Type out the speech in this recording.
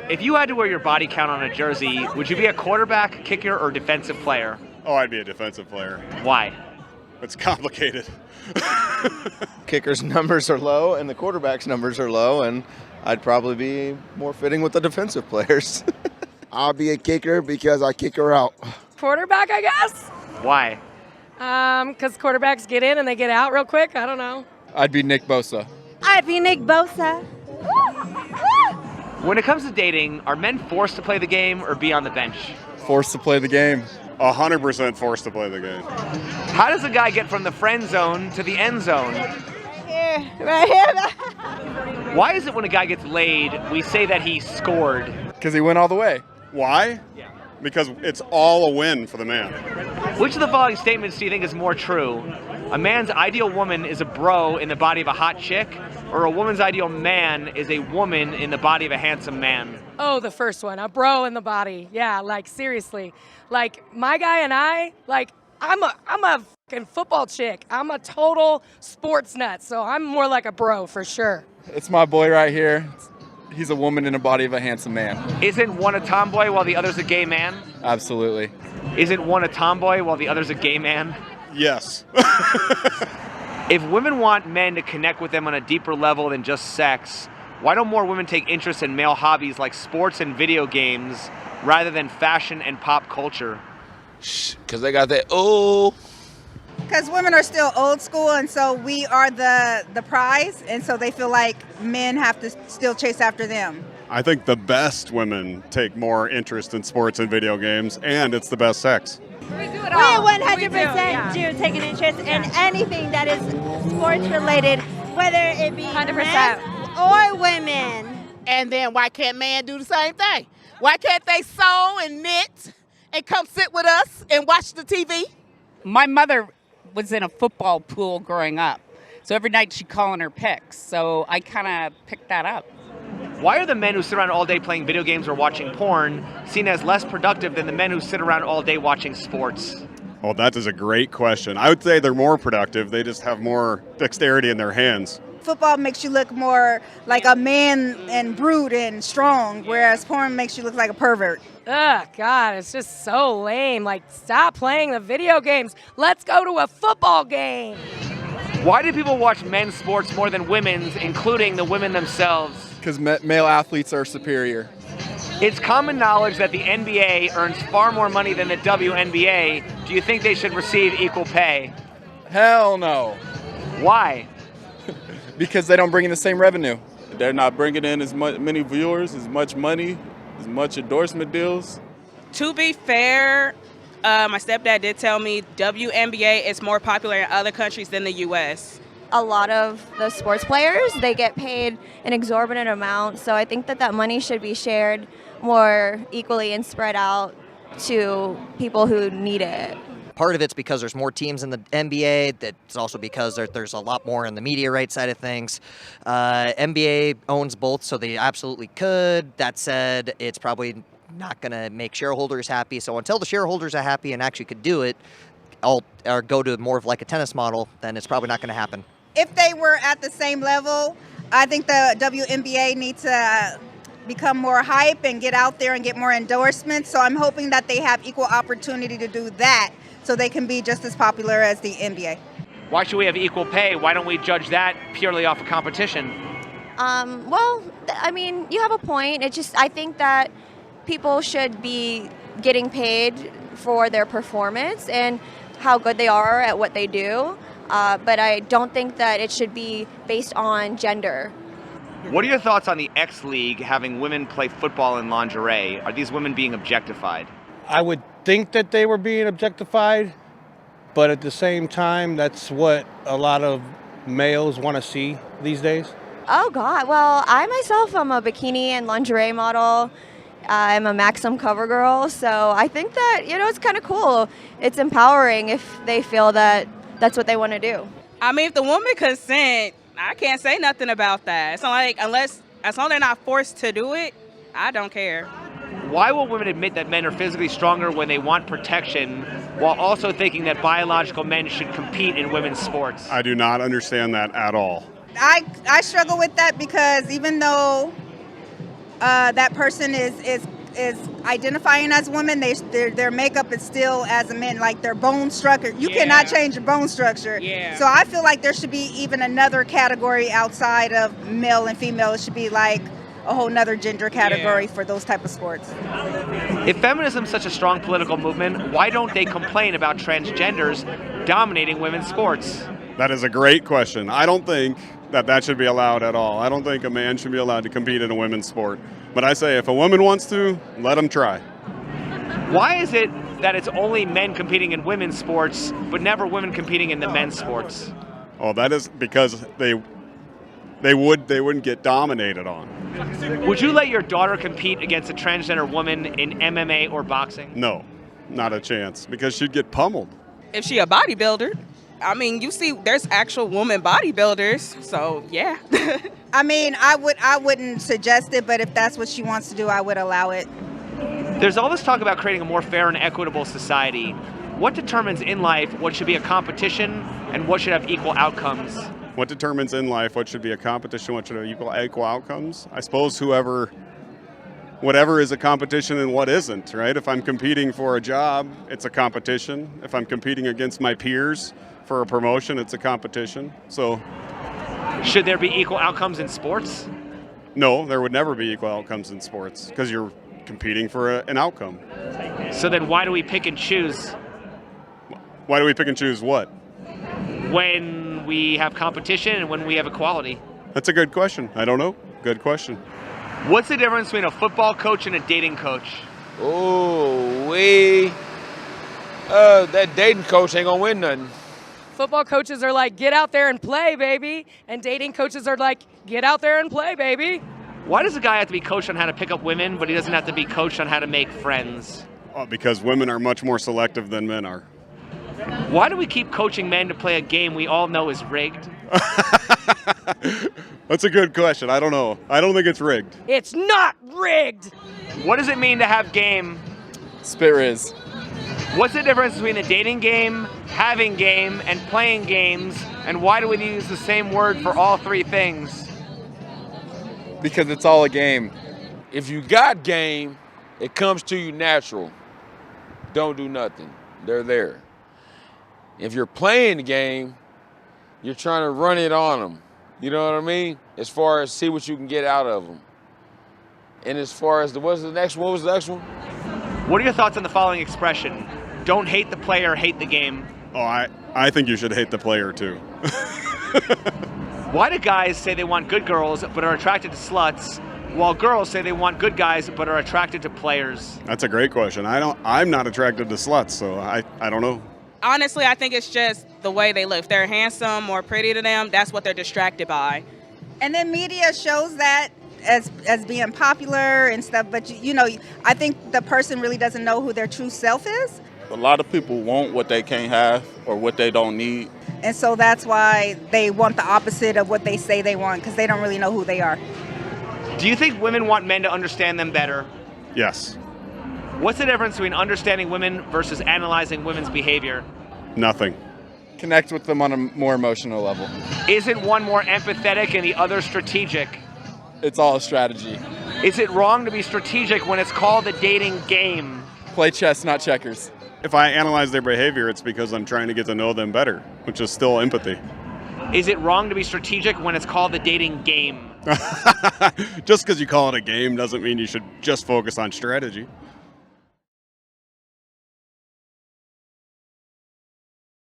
If you had to wear your body count on a jersey, would you be a quarterback, kicker, or defensive player? Oh, I'd be a defensive player. Why? It's complicated. Kicker's numbers are low and the quarterback's numbers are low, and I'd probably be more fitting with the defensive players. I'll be a kicker because I kick her out. Quarterback, I guess. Why? Because quarterbacks get in and they get out real quick. I don't know. I'd be Nick Bosa. I'd be Nick Bosa. When it comes to dating, are men forced to play the game or be on the bench? Forced to play the game. 100% forced to play the game. How does a guy get from the friend zone to the end zone? Right here. Why is it when a guy gets laid, we say that he scored? Because he went all the way. Why? Because it's all a win for the man. Which of the following statements do you think is more true? A man's ideal woman is a bro in the body of a hot chick, or a woman's ideal man is a woman in the body of a handsome man? Oh, the first one, a bro in the body. Yeah, like seriously. Like my guy and I, like I'm a fucking football chick. I'm a total sports nut, so I'm more like a bro for sure. It's my boy right here. He's a woman in the body of a handsome man. Isn't one a tomboy while the other's a gay man? Absolutely. Isn't one a tomboy while the other's a gay man? Yes. If women want men to connect with them on a deeper level than just sex, why don't more women take interest in male hobbies like sports and video games rather than fashion and pop culture? Because they got that, oh. Because women are still old school, and so we are the prize, and so they feel like men have to still chase after them. I think the best women take more interest in sports and video games, and it's the best sex. We 100% do take an interest in anything that is sports related, whether it be 100% men or women. And then why can't men do the same thing? Why can't they sew and knit and come sit with us and watch the TV? My mother was in a football pool growing up, so every night she'd call in her picks, so I kind of picked that up. Why are the men who sit around all day playing video games or watching porn seen as less productive than the men who sit around all day watching sports? Well, that is a great question. I would say they're more productive. They just have more dexterity in their hands. Football makes you look more like a man and brute and strong, whereas porn makes you look like a pervert. Ugh, God, it's just so lame. Like, stop playing the video games. Let's go to a football game. Why do people watch men's sports more than women's, including the women themselves? Because male athletes are superior. It's common knowledge that the NBA earns far more money than the WNBA. Do you think they should receive equal pay? Hell no. Why? Because they don't bring in the same revenue. They're not bringing in as many viewers, as much money, as much endorsement deals. To be fair, my stepdad did tell me WNBA is more popular in other countries than the U.S. A lot of the sports players, they get paid an exorbitant amount, so I think that money should be shared more equally and spread out to people who need it. Part of it's because there's more teams in the NBA. That's also because there's a lot more in the media rights side of things. NBA owns both, so they absolutely could. That said, it's probably not going to make shareholders happy. So until the shareholders are happy and actually could do it, or go to more of like a tennis model, then it's probably not going to happen. If they were at the same level, I think the WNBA needs to become more hype and get out there and get more endorsements. So I'm hoping that they have equal opportunity to do that so they can be just as popular as the NBA. Why should we have equal pay? Why don't we judge that purely off of competition? Well, I mean, you have a point. I think that people should be getting paid for their performance and how good they are at what they do. But I don't think that it should be based on gender. What are your thoughts on the X League having women play football in lingerie? Are these women being objectified? I would think that they were being objectified, but at the same time, that's what a lot of males want to see these days. Oh, God. Well, I myself am a bikini and lingerie model. I'm a Maxim cover girl, so I think that, it's kind of cool. It's empowering if they feel that that's what they want to do. I mean, if the woman consent, I can't say nothing about that. It's not like, as long as they're not forced to do it, I don't care. Why will women admit that men are physically stronger when they want protection, while also thinking that biological men should compete in women's sports? I do not understand that at all. I struggle with that because even though that person is identifying as women, their makeup is still as a man, like their bone structure. You cannot change your bone structure. Yeah. So I feel like there should be even another category outside of male and female. It should be like a whole nother gender category for those type of sports. If feminism is such a strong political movement, why don't they complain about transgenders dominating women's sports? That is a great question. I don't think that should be allowed at all. I don't think a man should be allowed to compete in a women's sport. But I say if a woman wants to, let them try. Why is it that it's only men competing in women's sports, but never women competing in the men's sports? Oh, that is because they wouldn't get dominated on. Would you let your daughter compete against a transgender woman in MMA or boxing? No, not a chance, because she'd get pummeled. If she a bodybuilder, I mean, you see, there's actual woman bodybuilders, so yeah. I mean, I wouldn't suggest it, but if that's what she wants to do, I would allow it. There's all this talk about creating a more fair and equitable society. What determines in life what should be a competition and what should have equal outcomes? What determines in life what should be a competition, what should have equal outcomes? I suppose whatever is a competition and what isn't, right? If I'm competing for a job, it's a competition. If I'm competing against my peers for a promotion, it's a competition. So, should there be equal outcomes in sports? No, there would never be equal outcomes in sports because you're competing for an outcome. So then why do we pick and choose? Why do we pick and choose what? When we have competition and when we have equality? That's a good question. I don't know. Good question. What's the difference between a football coach and a dating coach? Oh, that dating coach ain't gonna win nothing. Football coaches are like, get out there and play, baby. And dating coaches are like, get out there and play, baby. Why does a guy have to be coached on how to pick up women, but he doesn't have to be coached on how to make friends? Oh, because women are much more selective than men are. Why do we keep coaching men to play a game we all know is rigged? That's a good question. I don't know. I don't think it's rigged. It's not rigged. What does it mean to have game? Spit Riz. What's the difference between a dating game, having game, and playing games? And why do we use the same word for all three things? Because it's all a game. If you got game, it comes to you natural. Don't do nothing. They're there. If you're playing the game, you're trying to run it on them. You know what I mean? As far as see what you can get out of them. And as far as what was the next one? What are your thoughts on the following expression? Don't hate the player, hate the game. Oh, I think you should hate the player too. Why do guys say they want good girls but are attracted to sluts, while girls say they want good guys but are attracted to players? That's a great question. I'm not attracted to sluts, so I don't know. Honestly, I think it's just the way they look. If they're handsome or pretty to them, that's what they're distracted by. And then media shows that as being popular and stuff, but I think the person really doesn't know who their true self is. A lot of people want what they can't have or what they don't need. And so that's why they want the opposite of what they say they want, because they don't really know who they are. Do you think women want men to understand them better? Yes. What's the difference between understanding women versus analyzing women's behavior? Nothing. Connect with them on a more emotional level. Isn't one more empathetic and the other strategic? It's all a strategy. Is it wrong to be strategic when it's called a dating game? Play chess, not checkers. If I analyze their behavior, it's because I'm trying to get to know them better, which is still empathy. Is it wrong to be strategic when it's called the dating game? Just because you call it a game doesn't mean you should just focus on strategy.